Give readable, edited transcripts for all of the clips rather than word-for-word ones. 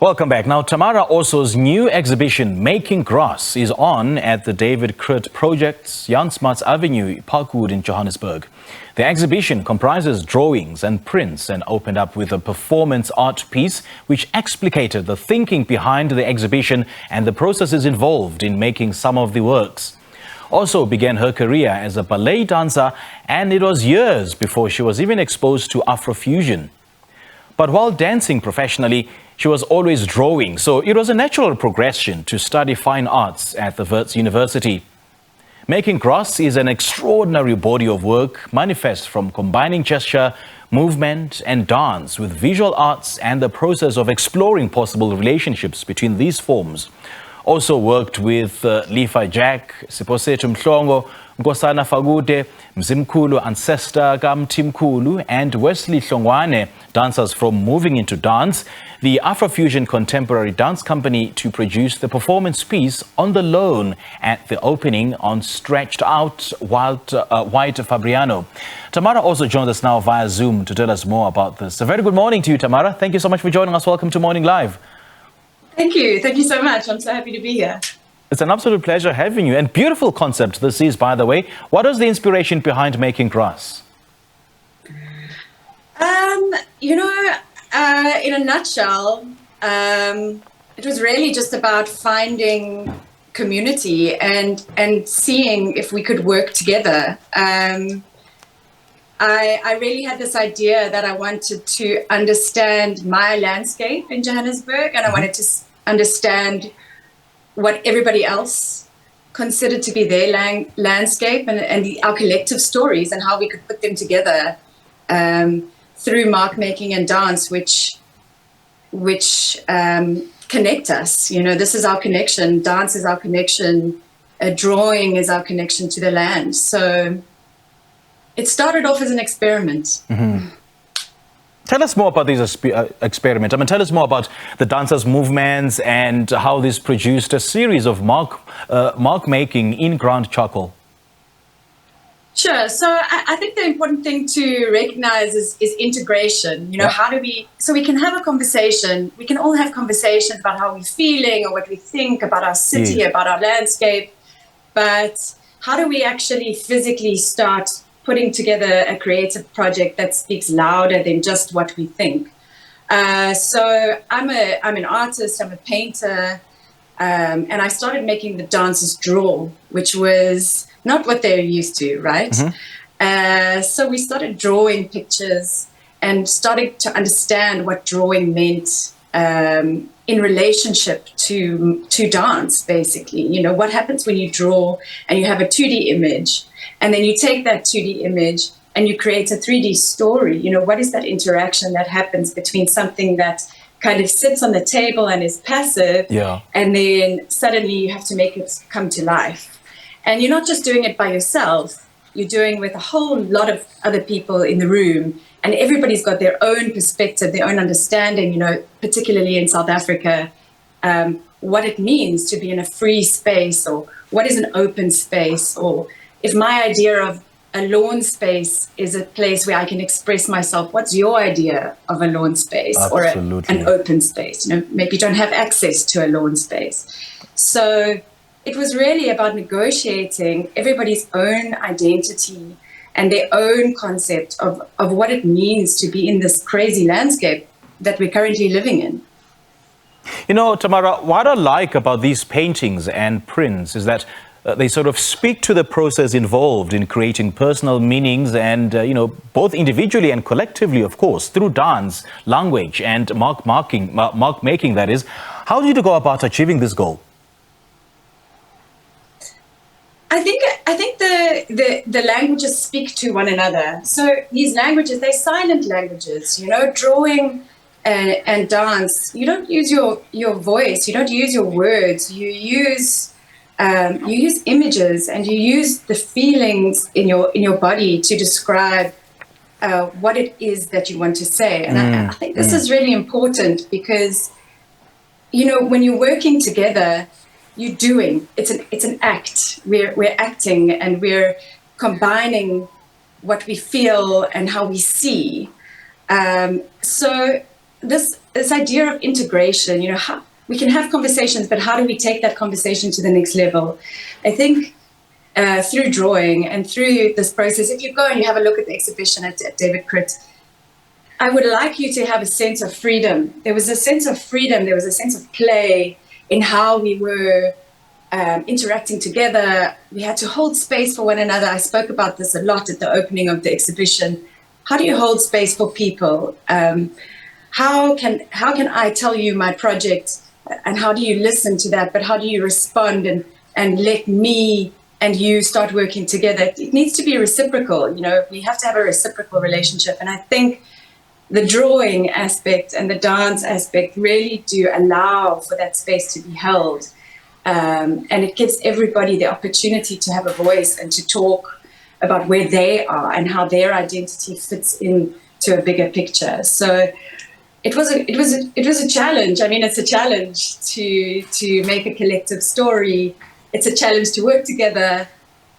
Welcome back. Now, Tamara Osso's new exhibition, Making Grass, is on at the David Krut Project's Smuts Avenue, Parkwood in Johannesburg. The exhibition comprises drawings and prints and opened up with a performance art piece which explicated the thinking behind the exhibition and the processes involved in making some of the works. Osso began her career as a ballet dancer, and it was years before she was even exposed to Afro-fusion. But while dancing professionally, she was always drawing, so it was a natural progression to study fine arts at the Wits University. Making Grass is an extraordinary body of work, manifest from combining gesture, movement and dance with visual arts and the process of exploring possible relationships between these forms. Also worked with Lefa Jack, Siphosethu Mhlongo, Nkosana Fakude, Mzimkhulu, Ancester, Ka-Mtimkhulu and Wesley Hlongwane, dancers from Moving Into Dance, the Afro-fusion contemporary dance company, to produce the performance piece On the Lawn at the opening on stretched out white fabriano. Tamara also joins us now via Zoom to tell us more about this. A very good morning to you, Tamara. Thank you so much for joining us. Welcome to Morning Live. Thank you. Thank you so much. I'm so happy to be here. It's an absolute pleasure having you. And beautiful concept this is, by the way. What was the inspiration behind Making Grass? In a nutshell, it was really just about finding community and seeing if we could work together. I really had this idea that I wanted to understand my landscape in Johannesburg, and I wanted to understand what everybody else considered to be their landscape and our collective stories and how we could put them together through mark making and dance, which connect us. You know, this is our connection. Dance is our connection. Drawing is our connection to the land. So it started off as an experiment. Mm-hmm. Tell us more about this experiment. I mean, tell us more about the dancers' movements and how this produced a series of mark making in ground charcoal. Sure. So I think the important thing to recognize is integration. You know, how do so we can have a conversation. We can all have conversations about how we're feeling or what we think about our city, about our landscape. But how do we actually physically start putting together a creative project that speaks louder than just what we think? So I'm an artist, I'm a painter, and I started making the dancers draw, which was not what they're used to, right? Mm-hmm. So we started drawing pictures and started to understand what drawing meant in relationship to dance, basically. You know, what happens when you draw and you have a 2D image, and then you take that 2D image and you create a 3D story. You know, what is that interaction that happens between something that kind of sits on the table and is passive, and then suddenly you have to make it come to life. And you're not just doing it by yourself, you're doing with a whole lot of other people in the room, and everybody's got their own perspective, their own understanding, you know, particularly in South Africa, what it means to be in a free space, or what is an open space, or if my idea of a lawn space is a place where I can express myself, what's your idea of a lawn space? Absolutely. Or an open space? You know, maybe you don't have access to a lawn space. So it was really about negotiating everybody's own identity and their own concept of what it means to be in this crazy landscape that we're currently living in. You know, Tamara, what I like about these paintings and prints is that they sort of speak to the process involved in creating personal meanings and, you know, both individually and collectively, of course, through dance, language and mark making, that is. How did you go about achieving this goal? I think the languages speak to one another. So these languages, they're silent languages, you know, drawing and dance. You don't use your voice, you don't use your words, you use images, and you use the feelings in your body to describe what it is that you want to say. And I think this is really important because, you know, when you're working together, you're doing, it's an act. We're acting, and we're combining what we feel and how we see. So this this idea of integration. You know, how we can have conversations, but how do we take that conversation to the next level? I think through drawing and through this process, if you go and you have a look at the exhibition at David Krut, I would like you to have a sense of freedom. There was a sense of freedom. There was a sense of play in how we were interacting together. We had to hold space for one another. I spoke about this a lot at the opening of the exhibition. How do you hold space for people? How can I tell you my project, and how do you listen to that? But how do you respond and let me and you start working together? It needs to be reciprocal. You know, we have to have a reciprocal relationship. And I think the drawing aspect and the dance aspect really do allow for that space to be held. And it gives everybody the opportunity to have a voice and to talk about where they are and how their identity fits into a bigger picture. So it was a challenge. I mean, it's a challenge to make a collective story. It's a challenge to work together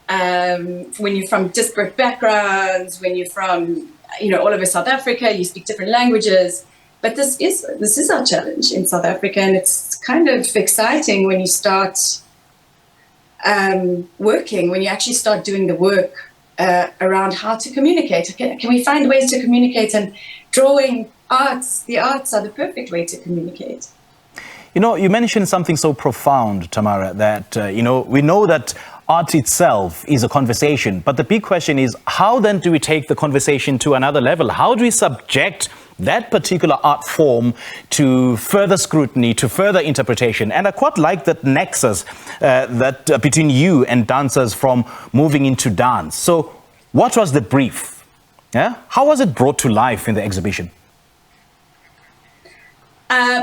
when you're from disparate backgrounds, when you're from, you know, all over South Africa, you speak different languages. But this is our challenge in South Africa, and it's kind of exciting when you start working, when you actually start doing the work around how to communicate. Can we find ways to communicate? And drawing, the arts are the perfect way to communicate. You know, you mentioned something so profound, Tamara, that, you know, we know that art itself is a conversation, but the big question is, how then do we take the conversation to another level? How do we subject that particular art form to further scrutiny, to further interpretation? And I quite like that nexus between you and dancers from moving into dance. So what was the brief? Yeah? How was it brought to life in the exhibition?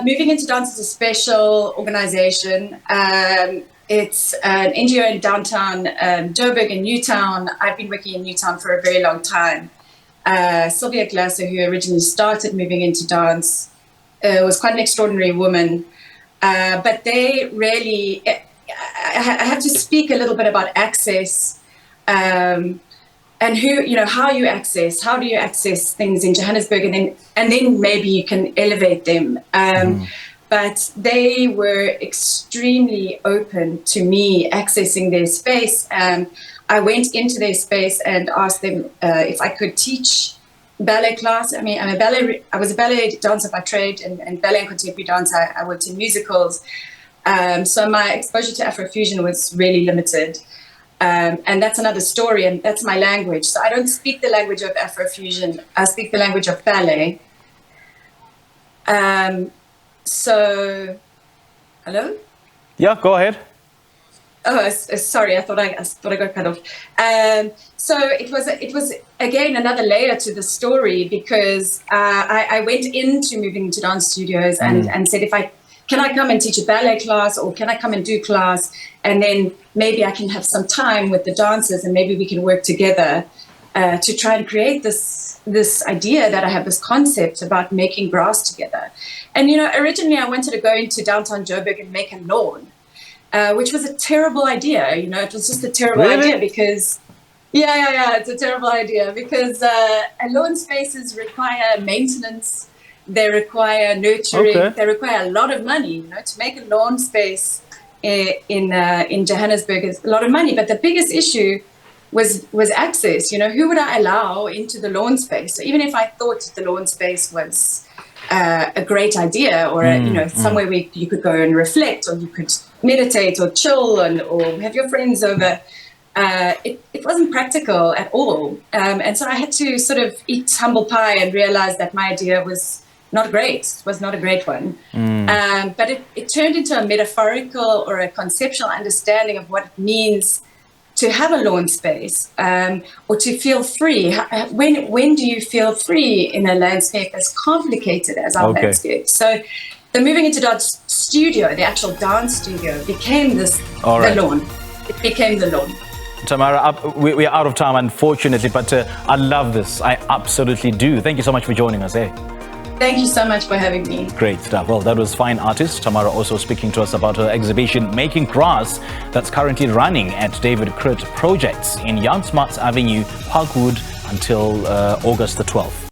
Moving into Dance is a special organization. It's an NGO in downtown Joburg in Newtown. I've been working in Newtown for a very long time. Sylvia Glasser, who originally started moving into dance, was quite an extraordinary woman. But they really, I have to speak a little bit about access and who, you know, how do you access things in Johannesburg, and then maybe you can elevate them. But they were extremely open to me accessing their space. I went into their space and asked them if I could teach ballet class. I mean, I was a ballet dancer by trade, and ballet and contemporary dance. I worked in musicals. So my exposure to Afro-fusion was really limited. And that's another story, and that's my language. So I don't speak the language of Afro-fusion. I speak the language of ballet. So, hello? Yeah, go ahead. Oh, sorry. I thought I got cut off. So it was again another layer to the story, because I went into moving into dance studios and said, can I come and teach a ballet class, or can I come and do class, and then maybe I can have some time with the dancers, and maybe we can work together to try and create this idea that I have, this concept about making grass together. And, you know, originally I wanted to go into downtown Joburg and make a lawn, which was a terrible idea. You know, it was just a terrible idea because, it's a terrible idea because lawn spaces require maintenance. They require nurturing. They require a lot of money. You know, to make a lawn space in Johannesburg is a lot of money. But the biggest issue was access. You know, who would I allow into the lawn space? So even if I thought the lawn space was a great idea, or somewhere where you could go and reflect, or you could meditate or chill, or have your friends over, it wasn't practical at all. And so I had to sort of eat humble pie and realize that my idea was not great. It was not a great one. But it turned into a metaphorical or a conceptual understanding of what it means to have a lawn space, or to feel free. When do you feel free in a landscape as complicated as our landscape? So the moving into dance studio, the actual dance studio, became the lawn. It became the lawn. Tamara, we are out of time, unfortunately, but I love this. I absolutely do. Thank you so much for joining us. Thank you so much for having me. Great stuff. Well, that was fine artist Tamara Osso speaking to us about her exhibition Making Grass that's currently running at David Krut Projects in Smuts Avenue, Parkwood, until August the 12th.